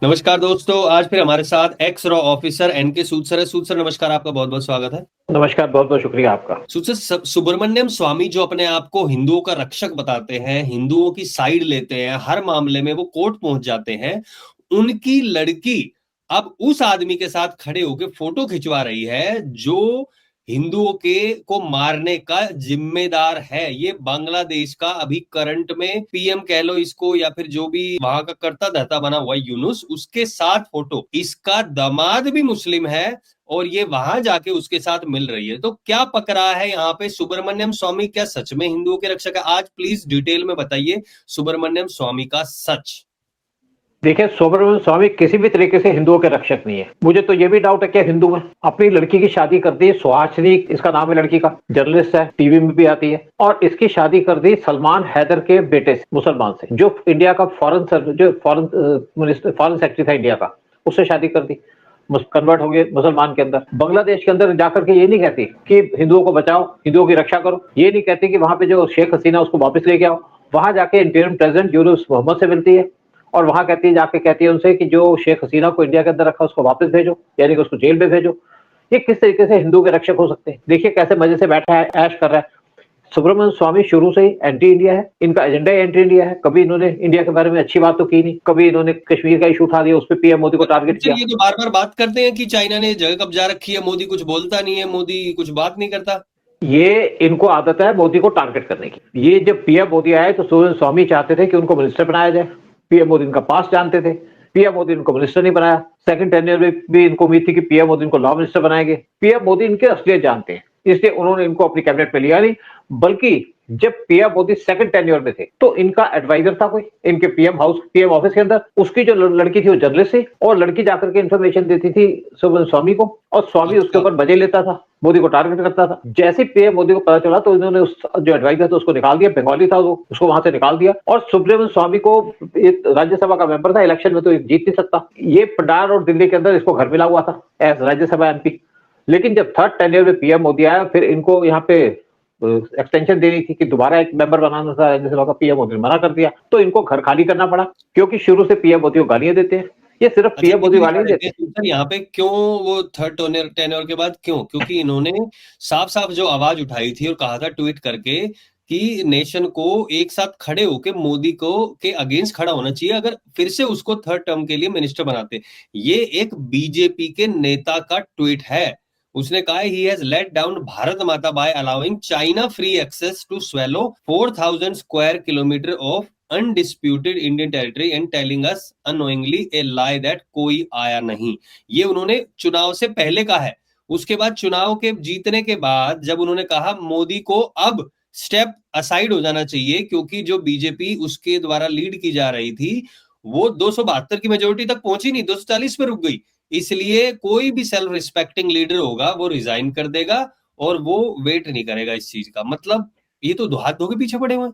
नमस्कार दोस्तों, आज फिर हमारे साथ एक्स रॉ ऑफिसर एनके सूद सर है। सूद सर नमस्कार, आपका बहुत बहुत स्वागत है। नमस्कार, बहुत-बहुत शुक्रिया आपका। सूद सर, सुब्रमण्यम स्वामी जो अपने आप को हिंदुओं का रक्षक बताते हैं, हिंदुओं की साइड लेते हैं, हर मामले में वो कोर्ट पहुंच जाते हैं। उनकी लड़की अब उस आदमी के साथ खड़े होकर फोटो खिंचवा रही है जो हिंदुओं के को मारने का जिम्मेदार है। ये बांग्लादेश का अभी करंट में पीएम कह लो इसको, या फिर जो भी वहां का करता धरता बना हुआ यूनुस, उसके साथ फोटो। इसका दामाद भी मुस्लिम है और ये वहां जाके उसके साथ मिल रही है। तो क्या पकड़ा है यहाँ पे? सुब्रमण्यम स्वामी क्या सच में हिंदुओं के रक्षक है? आज प्लीज डिटेल में बताइए सुब्रमण्यम स्वामी का सच। देखिए, सुब्रमण्यम स्वामी किसी भी तरीके से हिंदुओं के रक्षक नहीं है। मुझे तो ये भी डाउट है कि हिंदू है। अपनी लड़की की शादी कर दी, सुहासिनी इसका नाम है लड़की का, जर्नलिस्ट है, टीवी में भी आती है, और इसकी शादी कर दी सलमान हैदर के बेटे से, मुसलमान से, जो इंडिया का फॉरेन सेक्रेटरी था इंडिया का, उससे शादी कर दी। कन्वर्ट हो गए मुसलमान के अंदर। बांग्लादेश के अंदर जाकर के ये नहीं कहती कि हिंदुओं को बचाओ, हिंदुओं की रक्षा करो। ये नहीं कहती कि वहां पे जो शेख हसीना उसको वापस लेके आओ। वहां जाके इंटीरियम प्रेसिडेंट यूनुस मोहम्मद से मिलती है और वहां कहती है, जाके कहती है उनसे कि जो शेख हसीना को इंडिया के अंदर रखा उसको वापस भेजो, यानी कि उसको जेल में भेजो। ये किस तरीके से हिंदू के रक्षक हो सकते हैं? देखिए कैसे मजे से बैठा है, ऐश कर रहा है। सुब्रमण्यम स्वामी शुरू से ही एंटी इंडिया है, इनका एजेंडा ही एंटी इंडिया है। कभी इन्होंने इंडिया के बारे में अच्छी बात तो की नहीं, कभी इन्होंने कश्मीर का इशू उठा दिया, उस पर पीएम मोदी को टारगेट किया। ये तो बार बार बात करते हैं कि चाइना ने जगह कब्जा रखी है, मोदी कुछ बोलता नहीं है, मोदी कुछ बात नहीं करता। ये इनको आदत है मोदी को टारगेट करने की। ये जब पीएम मोदी आए तो सुब्रमण्यम स्वामी चाहते थे कि उनको मिनिस्टर बनाया जाए। पीएम मोदी इनका पास जानते थे, पीएम मोदी इनको मिनिस्टर नहीं बनाया। सेकंड टेन्योर में भी इनको उम्मीद थी कि पीएम मोदी इनको लॉ मिनिस्टर बनाएंगे। पीएम मोदी इनके असलियत जानते हैं, इसलिए उन्होंने इनको अपनी कैबिनेट में लिया नहीं। बल्कि जब पीएम मोदी सेकंड टेन्योर में थे तो इनका एडवाइजर था कोई, इनके पीएम ऑफिस के अंदर। उसकी जो लड़की थी वो जर्नलिस्ट थी, और लड़की जाकर के इन्फॉर्मेशन देती थी सुब्रमण्यम स्वामी को, और स्वामी उसके अच्छा। ऊपर मजे लेता था, मोदी को टारगेट करता था। जैसे पीएम मोदी को पता चला तो इन्होंने उस जो एडवाइजर था उसको निकाल दिया, बंगाली था वो, उसको वहां से निकाल दिया। और सुब्रमण्यम स्वामी को, एक राज्यसभा का मेंबर था, इलेक्शन में तो जीत नहीं सकता, ये पंडार और दिल्ली के अंदर इसको घर मिला हुआ था एज राज्यसभा एमपी। लेकिन जब थर्ड टेन्योर में पीएम मोदी आया, फिर इनको यहाँ पे एक्सटेंशन देनी थी कि दोबारा एक मेंबर बनाना था राज्यसभा का, पीएम मोदी ने मना कर दिया, तो इनको घर खाली करना पड़ा, क्योंकि शुरू से पीएम मोदी को गालियां देते हैं। ये सिर्फ अच्छा, पीएम ये मोदी भी गाली दिखा नहीं देते देते। हैं सर यहाँ पे क्यों वो थर्ड टेन्योर के बाद क्यों? क्योंकि इन्होंने साफ साफ जो आवाज उठाई थी और कहा था ट्वीट करके कि नेशन को एक साथ खड़े होके मोदी को के अगेंस्ट खड़ा होना चाहिए अगर फिर से उसको थर्ड टर्म के लिए मिनिस्टर बनाते। ये एक बीजेपी के नेता का ट्वीट है। उसने कहा he has let down Bharat Mata by allowing China free access to swallow 4000 square kilometre of undisputed Indian territory and telling us annoyingly a lie that कोई आया नहीं। ये उन्होंने चुनाव से पहले कहा है। उसके बाद चुनाव के जीतने के बाद जब उन्होंने कहा मोदी को अब स्टेप असाइड हो जाना चाहिए, क्योंकि जो बीजेपी उसके द्वारा लीड की जा रही थी वो 272 की मेजोरिटी तक पहुंची नहीं, 240 पे रुक गई। इसलिए कोई भी सेल्फ रिस्पेक्टिंग लीडर होगा वो रिजाइन कर देगा और वो वेट नहीं करेगा इस चीज का। मतलब ये तो हाथ धो के पीछे पड़े हुए हैं।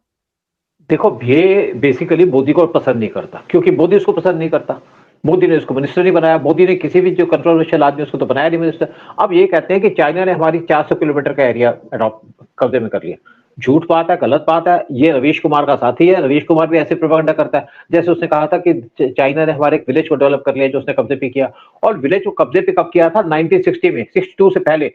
देखो, ये बेसिकली मोदी को पसंद नहीं करता, क्योंकि मोदी उसको पसंद नहीं करता। मोदी ने उसको मिनिस्टर नहीं बनाया, मोदी ने किसी भी जो कंट्रोवर्शियल आदमी उसको तो बनाया नहीं मिनिस्टर। अब ये कहते हैं कि चाइना ने हमारी 400 किलोमीटर का एरिया अडॉप्ट कब्जे में कर लिया। झूठ बात है, गलत बात है। ये रवीश कुमार का साथी है, रवीश कुमार भी ऐसे प्रोपेगेंडा करता है। जैसे उसने कहा था कि चाइना ने हमारे एक विलेज को डेवलप कर लिया जो उसने कब्जे पे किया, और विलेज को कब्जे पे कब किया था? 1960 में, 62 से पहले।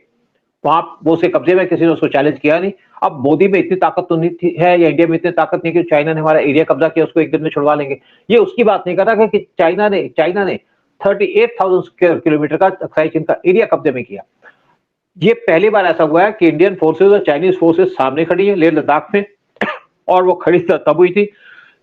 वहां वो उसके कब्जे में, किसी ने उसको चैलेंज किया नहीं। अब मोदी में इतनी ताकत तो नहीं थी है, या इंडिया में इतनी ताकत नहीं कि चाइना ने हमारा एरिया कब्जा किया उसको एक दिन में छुड़वा लेंगे। ये उसकी बात नहीं कर रहा कि चाइना ने 38,000 स्क्वायर किलोमीटर का अक्साई चीन का एरिया कब्जे में किया। ये पहली बार ऐसा हुआ है कि इंडियन फोर्सेज और चाइनीज फोर्सेज सामने खड़ी है लेह लद्दाख में। और वो खड़ी तब हुई थी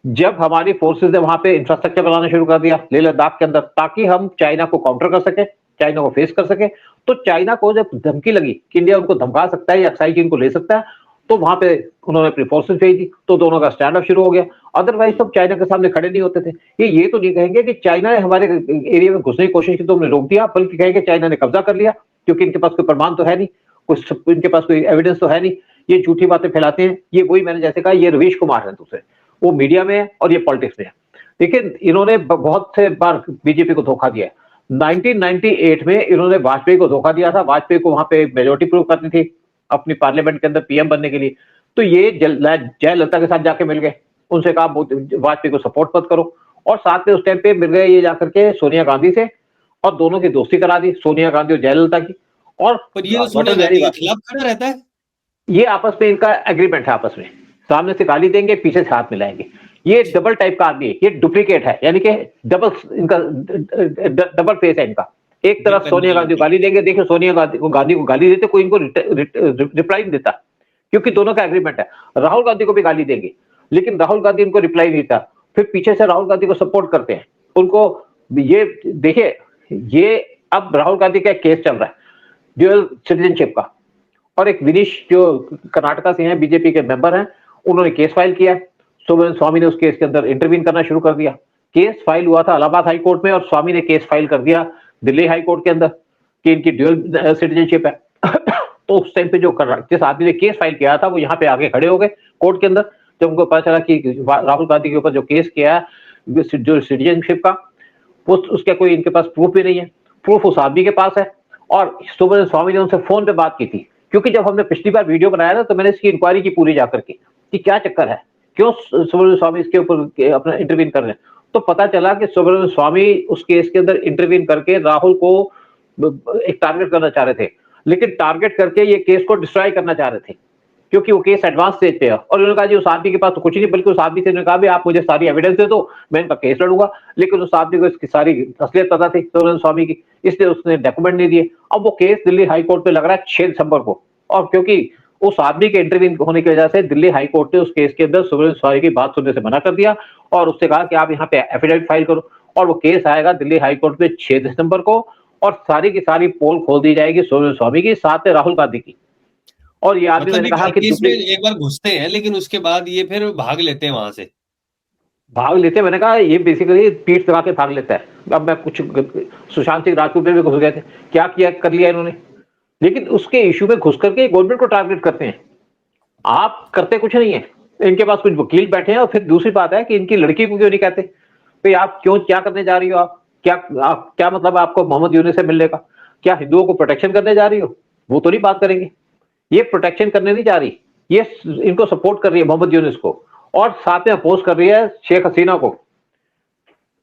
जब हमारी फोर्सेज ने वहां पे इंफ्रास्ट्रक्चर बनाना शुरू कर दिया लेह लद्दाख के अंदर, ताकि हम चाइना को काउंटर कर सके, चाइना को फेस कर सके। तो चाइना को जब धमकी लगी कि इंडिया उनको धमका सकता है या अक्साई चीन को ले सकता है, तो वहां पे उन्होंने अपनी फोर्सेज भेज दी, तो दोनों का स्टैंड अप शुरू हो गया। अदरवाइज तो चाइना के सामने खड़े नहीं होते थे। ये तो नहीं कहेंगे कि चाइना ने हमारे एरिया में घुसने की कोशिश की तो हमने रोक दिया, बल्कि कहेंगे चाइना ने कब्जा कर लिया, क्योंकि इनके पास कोई प्रमाण तो है नहीं, कुछ इनके पास कोई एविडेंस तो है नहीं। ये झूठी बातें फैलाते हैं। ये वही मैंने जैसे कहा, ये रवीश कुमार है दूसरे, वो मीडिया में है और ये पॉलिटिक्स में है। लेकिन इन्होंने बहुत से बार बीजेपी को धोखा दिया है। 1998 में इन्होंने वाजपेयी को धोखा दिया था। वाजपेयी को वहां पे मेजोरिटी प्रूव करनी थी अपनी पार्लियामेंट के अंदर पीएम बनने के लिए, तो ये जयललिता के साथ जाके मिल गए, उनसे कहा वाजपेयी को सपोर्ट मत करो, और साथ में उस टाइम पे मिल गए ये जाकर के सोनिया गांधी से, और दोनों की दोस्ती करा दी, सोनिया गांधी और जयललिता की। और पर ये तो what Sonia is very, Gandhi के खिलाफ खड़ा रहता है। ये आपस में इनका एग्रीमेंट है, आपस में सामने से गाली देंगे, पीछे से हाथ मिलाएंगे। ये डबल टाइप का आदमी है, ये डुप्लीकेट है, यानी कि डबल, इनका डबल फेस है इनका। एक तरफ सोनिया गांधी को डिपेंडेबिलिटी। गाली देंगे, देखिए सोनिया गांधी को गाली देते, कोई इनको रिप्लाई नहीं देता, क्योंकि दोनों का एग्रीमेंट है। राहुल गांधी को भी गाली देंगे, लेकिन राहुल गांधी इनको रिप्लाई नहीं देता, फिर पीछे से राहुल गांधी को सपोर्ट करते हैं उनको। ये देखिए, ये अब राहुल गांधी का केस चल रहा है ड्यूअल सिटीजनशिप का, और एक विनीश जो कर्नाटका से हैं, बीजेपी के मेंबर हैं, उन्होंने केस फाइल किया है। सुब्रमण्यम स्वामी ने उस केस के अंदर इंटरवीन करना शुरू कर दिया। केस फाइल हुआ था इलाहाबाद हाई कोर्ट में, और स्वामी ने केस फाइल कर दिया दिल्ली हाई कोर्ट के अंदर कि इनकी ड्यूअल सिटीजनशिप है। तो उस टाइम पे जो जिस आदमी ने केस फाइल किया था, वो यहाँ पे आगे खड़े हो गए कोर्ट के अंदर, जब उनको पता चला कि राहुल गांधी के ऊपर जो केस किया है जो सिटीजनशिप का, वो उसका कोई इनके पास प्रूफ भी नहीं है। प्रूफ उस आदमी के पास है, और सुब्रमण्यम स्वामी ने उनसे फोन पे बात की थी, क्योंकि जब हमने पिछली बार वीडियो बनाया था, तो मैंने इसकी इंक्वायरी की पूरी जाकर के कि क्या चक्कर है, क्यों सुब्रमण्यम स्वामी इसके ऊपर अपना इंटरवीन कर रहे हैं। तो पता चला कि सुब्रमण्यम स्वामी उस केस के अंदर इंटरवीन करके राहुल को एक टारगेट करना चाह रहे थे, लेकिन टारगेट करके ये केस को डिस्ट्रॉय करना चाह रहे थे, क्योंकि वो केस एडवांस स्टेज पे है। और उन्होंने कहा जी उस आदमी के पास तो कुछ नहीं, बल्कि उस आदमी से कहा भी आप मुझे सारी एविडेंस दे दो, मैं इनका केस लड़ूंगा। लेकिन उस आदमी को इसकी सारी असलियत पता थी सुब्रमण्यम स्वामी की, इसलिए उसने डॉक्यूमेंट नहीं दिए। अब वो केस दिल्ली हाई कोर्ट में लग रहा है 6 दिसंबर को, और क्योंकि उस आदमी के इंटरव्यू होने की वजह से दिल्ली हाई कोर्ट ने उस केस के अंदर सुब्रमण्यम स्वामी की बात सुनने से मना कर दिया, और उससे कहा कि आप यहाँ पे एफिडेविट फाइल करो। और वो केस आएगा दिल्ली हाई कोर्ट में 6 दिसंबर को, और सारी की सारी पोल खोल दी जाएगी सुब्रमण्यम स्वामी की, साथ में राहुल गांधी की। और ये आदमी, मतलब मैंने ये कहा कि केस में एक बार घुसते हैं, लेकिन उसके बाद ये फिर भाग लेते हैं वहां से। भाग लेते, मैंने कहा ये बेसिकली पीठ दबा के भाग लेता है। अब मैं कुछ सुशांत सिंह राजपूत में भी घुस गए थे, क्या किया कर लिया इन्होंने, लेकिन उसके इशू में घुस करके गवर्नमेंट को टारगेट करते हैं। आप करते कुछ नहीं है, इनके पास कुछ वकील बैठे हैं, और फिर दूसरी बात है कि इनकी लड़की को क्यों नहीं कहते भाई आप क्यों, क्या करने जा रही हो, आप क्या मतलब आपको मोहम्मद यूनुस से मिलने का, क्या हिंदुओं को प्रोटेक्शन करने जा रही हो, वो तो नहीं बात करेंगे। ये प्रोटेक्शन करने नहीं जा रही, ये इनको सपोर्ट कर रही है मोहम्मद यूनुस को, और साथ में अपोज कर रही है शेख हसीना को।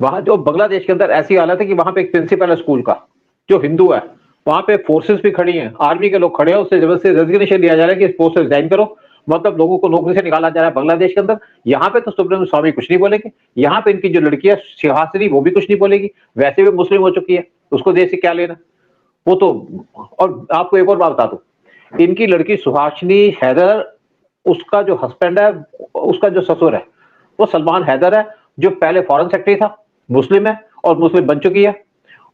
वहां जो बांग्लादेश के अंदर ऐसी हालत है कि वहां पे एक प्रिंसिपल है स्कूल का जो हिंदू है, वहां पे फोर्सेस भी खड़ी हैं, आर्मी के लोग खड़े हैं, उससे जबरदस्ती रेजिग्नेशन लिया जा रहा है कि इस पोस्ट से रिजाइन करो, मतलब लोगों को नौकरी से निकाला जा रहा है बांग्लादेश के अंदर। यहाँ पे तो सुब्रमण्यम स्वामी कुछ नहीं बोलेंगे, यहाँ पे इनकी जो लड़की है सिहासनी, वो भी कुछ नहीं बोलेगी, वैसे भी मुस्लिम हो चुकी है, उसको देश से क्या लेना वो तो। और आपको एक और बात बता दूं, इनकी लड़की सुहासिनी हैदर, उसका जो हस्बैंड है, उसका जो ससुर है, वो सलमान हैदर है, जो पहले फॉरेन सेक्रेटरी था, मुस्लिम है और मुस्लिम बन चुकी है।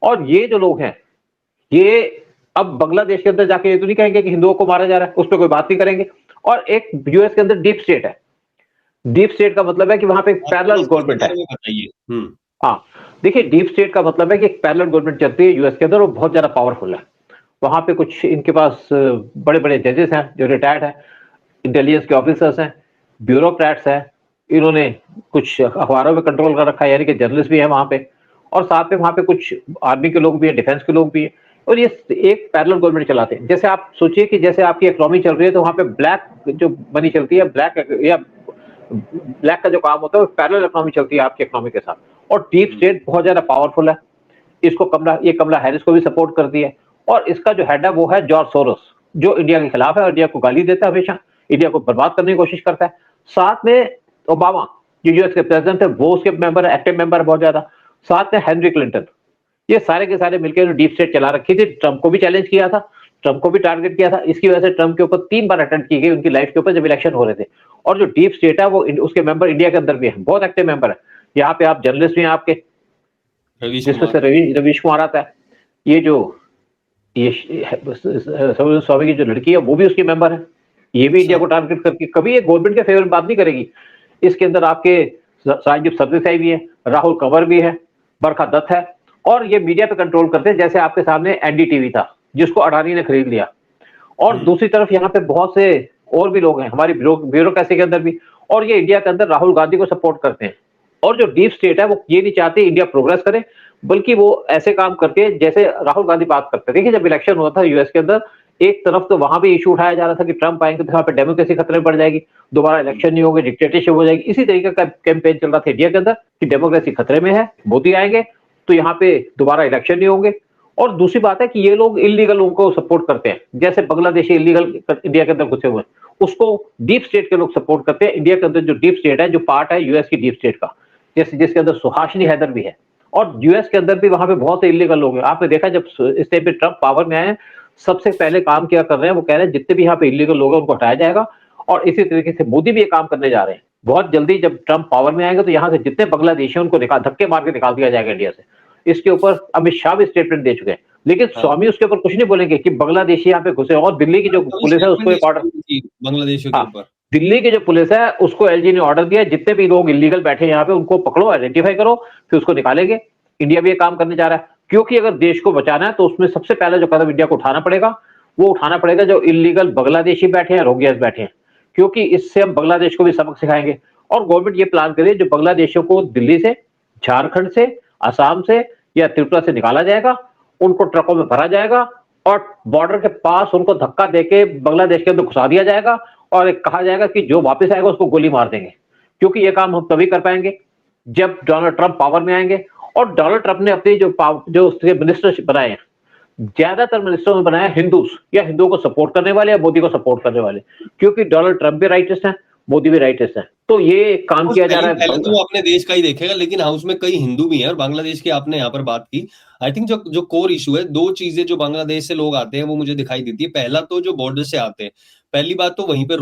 और ये जो लोग हैं, ये अब बांग्लादेश के अंदर जाके ये तो नहीं कहेंगे कि हिंदुओं को मारा जा रहा है, उस पर कोई बात नहीं करेंगे। और एक यूएस के अंदर डीप स्टेट है, डीप स्टेट का मतलब है कि वहां पे एक आप पैरेलल इसके गवर्नमेंट है। बारे में बताइए। हाँ, देखिए डीप स्टेट का मतलब है कि एक पैरेलल गवर्नमेंट चलती है यूएस के अंदर, वो बहुत ज्यादा पावरफुल है। वहां पे कुछ इनके पास बड़े बड़े जजेस हैं जो रिटायर्ड हैं, इंटेलिजेंस के ऑफिसर्स हैं, ब्यूरोक्रेट्स हैं, इन्होंने कुछ अखबारों में कंट्रोल कर रखा है, यानी कि जर्नलिस्ट भी है वहां पे, और साथ में वहां पे कुछ आर्मी के लोग भी हैं, डिफेंस के लोग भी हैं, और ये एक पैरेलल गवर्नमेंट चलाते हैं। जैसे आप सोचिए कि जैसे आपकी इकोनॉमी चल रही है, तो वहां पे ब्लैक जो मनी चलती है, ब्लैक या ब्लैक का जो काम होता है, वो पैरेलल इकोनॉमी चलती है आपकी इकोनॉमी के साथ। और डीप स्टेट बहुत ज्यादा पावरफुल है, इसको कमला हैरिस को भी सपोर्ट करती है, और इसका जो हेड है वो है जॉर्ज सोरोस, जो इंडिया के खिलाफ है और इंडिया को गाली देता है, हमेशा इंडिया को बर्बाद करने की कोशिश करता है। साथ में ओबामा जो यूएस के प्रेसिडेंट है, वो उसके मेंबर है, एक्टिव मेंबर है बहुत ज्यादा। साथ में हेनरी क्लिंटन, ये सारे के सारे मिलकर डीप स्टेट चला रखी थी। ट्रंप को भी चैलेंज किया था, ट्रंप को भी टारगेट किया था, इसकी वजह से ट्रंप के ऊपर 3 बार अटेम्प्ट की गई उनकी लाइफ के ऊपर जब इलेक्शन हो रहे थे। और जो डीप स्टेट है वो उसके मेंबर इंडिया के अंदर भी है, बहुत एक्टिव मेंबर है। यहाँ पे आप जर्नलिस्ट भी हैं आपके, रवीश जिसमें कुमार। से रवीश कुमार आता है। ये जो ये सुब्रमण्यम स्वामी की जो लड़की है वो भी उसकी मेंबर है, ये भी इंडिया अच्छा। को टारगेट करके कभी ये गवर्नमेंट के फेवर में बात नहीं करेगी। इसके अंदर आपके साहिब सरदेसाई भी है, राहुल कंवर भी है, बरखा दत्त है, और ये मीडिया पे कंट्रोल करते हैं। जैसे आपके सामने एनडीटीवी था जिसको अडानी ने खरीद लिया, और दूसरी तरफ यहाँ पे बहुत से और भी लोग हैं हमारी ब्यूरोक्रेसी के अंदर भी, और ये इंडिया के अंदर राहुल गांधी को सपोर्ट करते हैं। और जो डीप स्टेट है वो ये नहीं चाहती इंडिया प्रोग्रेस करे, बल्कि वो ऐसे काम करके जैसे राहुल गांधी बात करते थे कि जब इलेक्शन हुआ था यूएस के अंदर, एक तरफ तो वहां भी इशू उठाया जा रहा था कि ट्रंप आएंगे तो यहाँ पे डेमोक्रेसी खतरे में पड़ जाएगी, दोबारा इलेक्शन नहीं होंगे, डिक्टेटरशिप हो जाएगी। इसी तरीके का कैंपेन चल रहा था इंडिया के अंदर कि डेमोक्रेसी खतरे में है, मोदी आएंगे तो यहाँ पे दोबारा इलेक्शन नहीं होंगे। और दूसरी बात है कि ये लोग इलीगल लोगों को सपोर्ट करते हैं, जैसे बांग्लादेशी इलीगल इंडिया के अंदर घुसे हुए हैं, उसको डीप स्टेट के लोग सपोर्ट करते हैं। इंडिया के अंदर जो डीप स्टेट है, जो पार्ट है यूएस की डीप स्टेट का, जैसे जिसके अंदर सुहासिनी हैदर भी है, और यूएस के अंदर भी वहां पे बहुत से इलीगल लोग हैं। आपने देखा जब इस टाइम पे ट्रंप पावर में आए हैं, सबसे पहले काम क्या कर रहे हैं, वो कह रहे हैं जितने भी यहाँ पे इलीगल लोग हैं उनको हटाया जाएगा। और इसी तरीके से मोदी भी ये काम करने जा रहे हैं। बहुत जल्दी जब ट्रंप पावर में आएंगे तो यहाँ से जितने बांग्लादेशी हैं उनको धक्के मार के निकाल दिया जाएगा इंडिया से। इसके ऊपर अमित शाह भी स्टेटमेंट दे चुके हैं, लेकिन हाँ। स्वामी उसके ऊपर कुछ नहीं बोलेंगे कि बांग्लादेशी यहाँ पे घुसे। और दिल्ली की जो पुलिस है उसको एक ऑर्डर, बांग्लादेशियों के हाँ, ऊपर दिल्ली की जो पुलिस है उसको एलजी ने ऑर्डर दिया, जितने भी लोग इलीगल बैठे हैं यहाँ पे उनको पकड़ो, आइडेंटिफाई करो, फिर उसको निकालेंगे। इंडिया भी ये काम करने जा रहा है, क्योंकि अगर देश को बचाना है तो उसमें सबसे पहले जो कदम इंडिया को उठाना पड़ेगा, वो उठाना पड़ेगा जो इलीगल बांग्लादेशी बैठे हैं, रोहिंग्यास बैठे हैं, क्योंकि इससे हम बांग्लादेश को भी सबक सिखाएंगे। और गवर्नमेंट ये प्लान करे जो बांग्लादेशियों को दिल्ली से, झारखंड से, असम से या त्रिपुरा से निकाला जाएगा, उनको ट्रकों में भरा जाएगा और बॉर्डर के पास उनको धक्का देके बांग्लादेश के अंदर घुसा दिया जाएगा और एक कहा जाएगा कि जो वापस आएगा उसको गोली मार देंगे। क्योंकि ये काम हम तभी कर पाएंगे जब डोनाल्ड ट्रंप पावर में आएंगे। और डोनाल्ड ट्रंप ने अपनी जो उसके मिनिस्टर बनाए हैं, ज्यादातर मिनिस्टरों में बनाया हिंदूस, या हिंदुओं को सपोर्ट करने वाले या मोदी को सपोर्ट करने वाले, क्योंकि डोनाल्ड ट्रंप भी राइटिस्ट है, मोदी भी राइटिस्ट है। तो ये काम किया जा रहा पहले तो है। वो अपने देश का ही देखेगा, लेकिन हाउस में कई हिंदू भी हैं और बांग्लादेश की आपने यहाँ पर बात की। आई थिंक जो जो कोर इशू है, दो चीजें जो बांग्लादेश से लोग आते हैं वो मुझे दिखाई देती है। पहला तो जो बॉर्डर से आते हैं, पहली बात तो वहीं पे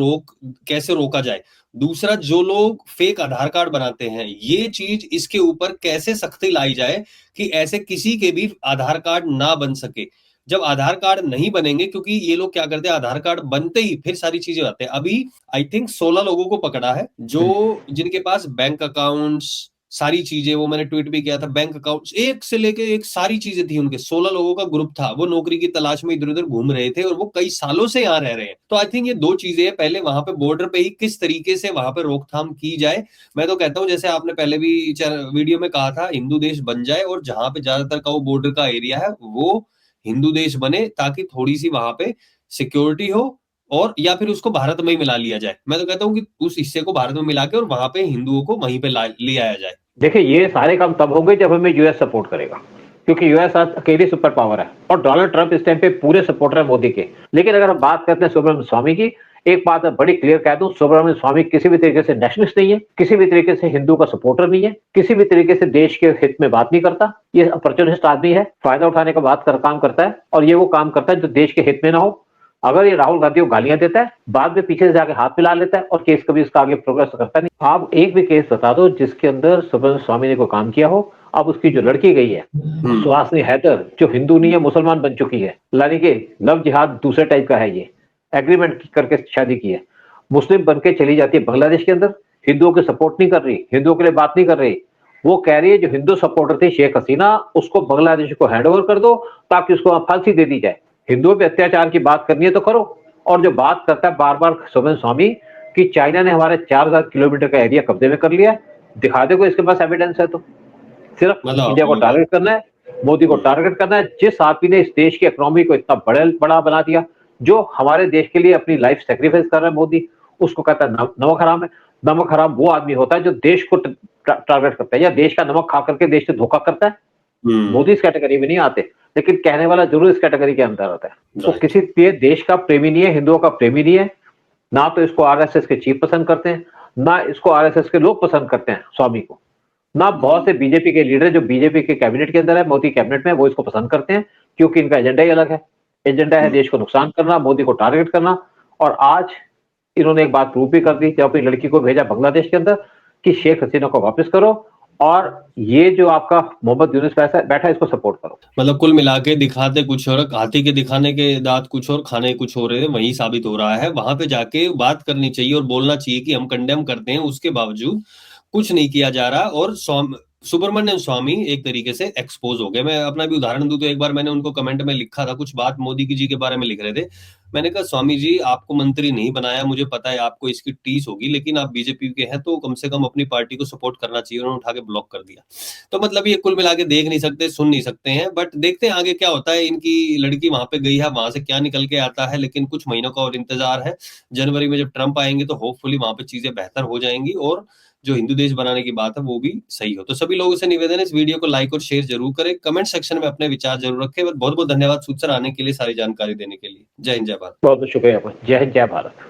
कैसे रोका जाए। दूसरा, जो लोग फेक आधार कार्ड बनाते हैं, ये चीज इसके ऊपर कैसे सख्ती लाई जाए कि ऐसे किसी के भी आधार कार्ड ना बन सके। जब आधार कार्ड नहीं बनेंगे, क्योंकि ये लोग क्या करते हैं, आधार कार्ड बनते ही फिर सारी चीजें आते हैं। अभी आई थिंक 16 लोगों को पकड़ा है जो जिनके पास बैंक अकाउंट्स, सारी चीजें, वो मैंने ट्वीट भी किया था, बैंक अकाउंट्स एक से लेके एक सारी चीजें थी उनके। 16 लोगों का ग्रुप था, वो नौकरी की तलाश में इधर उधर घूम रहे थे और वो कई सालों से यहाँ रह रहे हैं। तो आई थिंक ये दो चीजें हैं, पहले वहां पे बॉर्डर पे ही किस तरीके से वहां पे रोकथाम की जाए। मैं तो कहता हूँ, जैसे आपने पहले भी वीडियो में कहा था, हिंदू देश बन जाए और जहां पे ज्यादातर का वो बॉर्डर का एरिया है वो हिंदू देश बने, ताकि थोड़ी सी वहां पे सिक्योरिटी हो, और या फिर उसको भारत में ही मिला लिया जाए। मैं तो कहता हूँ कि उस हिस्से को भारत में मिला के और वहां पे हिंदुओं को वहीं पे ले आया जाए। देखिए, ये सारे काम तब होंगे जब हमें यूएस सपोर्ट करेगा, क्योंकि यूएस आज अकेली सुपर पावर है और डोनाल्ड ट्रंप इस टाइम पे पूरे सपोर्टर है मोदी के। लेकिन अगर हम बात करते हैं सुब्रमण्यम स्वामी की, एक बात मैं बड़ी क्लियर कह दूं, सुब्रमण्यम स्वामी किसी भी तरीके से नेशनलिस्ट नहीं है, किसी भी तरीके से हिंदू का सपोर्टर नहीं है, किसी भी तरीके से देश के हित में बात नहीं करता। ये अपॉर्चुनिस्ट आदमी है, फायदा उठाने का काम करता है, और ये वो काम करता है जो देश के हित में ना हो। अगर ये राहुल गांधी को गालियां देता है, बाद में पीछे से जाके हाथ मिला लेता है और केस कभी इसका आगे प्रोग्रेस करता नहीं। आप एक भी केस बता दो जिसके अंदर सुब्रमण्यम स्वामी ने कोई काम किया हो। अब उसकी जो लड़की गई है सुहासिनी हैदर, जो हिंदू नहीं है, मुसलमान बन चुकी है, यानी कि लव जिहाद दूसरे टाइप का है, ये एग्रीमेंट करके शादी की है, मुस्लिम बन के चली जाती है बांग्लादेश के अंदर, हिंदुओं की सपोर्ट नहीं कर रही, हिंदुओं के लिए बात नहीं कर रही। वो कह रही है जो हिंदू सपोर्टर थी शेख हसीना, उसको बांग्लादेश को हैंडओवर कर दो ताकि उसको फांसी दे दी जाए। हिंदुओं पे अत्याचार की बात करनी है तो करो। और जो बात करता है बार बार सुब्रमण्यम स्वामी कि चाइना ने हमारे 4000 किलोमीटर का एरिया कब्जे में कर लिया है, दिखा दे कोई इसके पास एविडेंस है तो। सिर्फ इंडिया को टारगेट करना है, मोदी को टारगेट करना है। जिस आदमी ने इस देश की इकोनॉमी को इतना बड़ा बना दिया, जो हमारे देश के लिए अपनी लाइफ सेक्रीफाइस कर रहा है मोदी, उसको कहता है नमक हराम है। नमक हराम वो आदमी होता है जो देश को टारगेट करता है या देश का नमक खा करके देश से धोखा करता है। मोदी इस कैटेगरी में नहीं आते, लेकिन कहने वाला जरूर इस कैटेगरी के अंदर आता है। तो किसी देश का प्रेमी नहीं है, हिंदुओं का प्रेमी नहीं है। ना तो इसको आरएसएस के चीफ पसंद करते हैं, ना इसको आरएसएस के लोग पसंद करते हैं स्वामी को, ना बहुत से बीजेपी के लीडर जो बीजेपी के कैबिनेट के अंदर है, मोदी कैबिनेट में, वो इसको पसंद करते हैं, क्योंकि इनका एजेंडा ही अलग है। एजेंडा है देश को नुकसान करना, मोदी को टारगेट करना। और आज इन्होंने एक बात प्रूव भी कर दी जब अपनी लड़की को भेजा बांग्लादेश के अंदर कि शेख हसीना को वापस करो, और ये जो आपका मोहम्मद यूनुस बैठा है इसको सपोर्ट करो। मतलब कुल मिला के दिखाते कुछ और, हाथी के दिखाने के दांत कुछ और, खाने कुछ हो रहे हैं, वही साबित हो रहा है। वहां पे जाके बात करनी चाहिए और बोलना चाहिए कि हम कंडेम करते हैं, उसके बावजूद कुछ नहीं किया जा रहा। और सुब्रमण्यम स्वामी एक तरीके से एक्सपोज हो गए। मैं अपना भी उदाहरण दूं तो एक बार मैंने उनको कमेंट में लिखा था, कुछ बात मोदी जी के बारे में लिख रहे थे। मैंने कहा स्वामी जी आपको मंत्री नहीं बनाया, मुझे पता है आपको इसकी टीस होगी, लेकिन आप बीजेपी के हैं तो कम से कम अपनी पार्टी को सपोर्ट करना चाहिए। उन्होंने उठा के ब्लॉक कर दिया। तो मतलब ये कुल मिला के देख नहीं सकते, सुन नहीं सकते हैं, बट देखते हैं आगे क्या होता है। इनकी लड़की वहां पे गई है, वहां से क्या निकल के आता है, लेकिन कुछ महीनों का और इंतजार है। जनवरी में जब ट्रंप आएंगे तो होपफुली वहां पे चीजें बेहतर हो जाएंगी और जो हिंदू देश बनाने की बात है वो भी सही हो। तो सभी लोगों से निवेदन है इस वीडियो को लाइक और शेयर जरूर करें, कमेंट सेक्शन में अपने विचार जरूर रखें। बहुत बहुत धन्यवाद सूद सर आने के लिए, सारी जानकारी देने के लिए। जय हिंद जय भारत। बहुत बहुत शुक्रिया। जय हिंद जय भारत।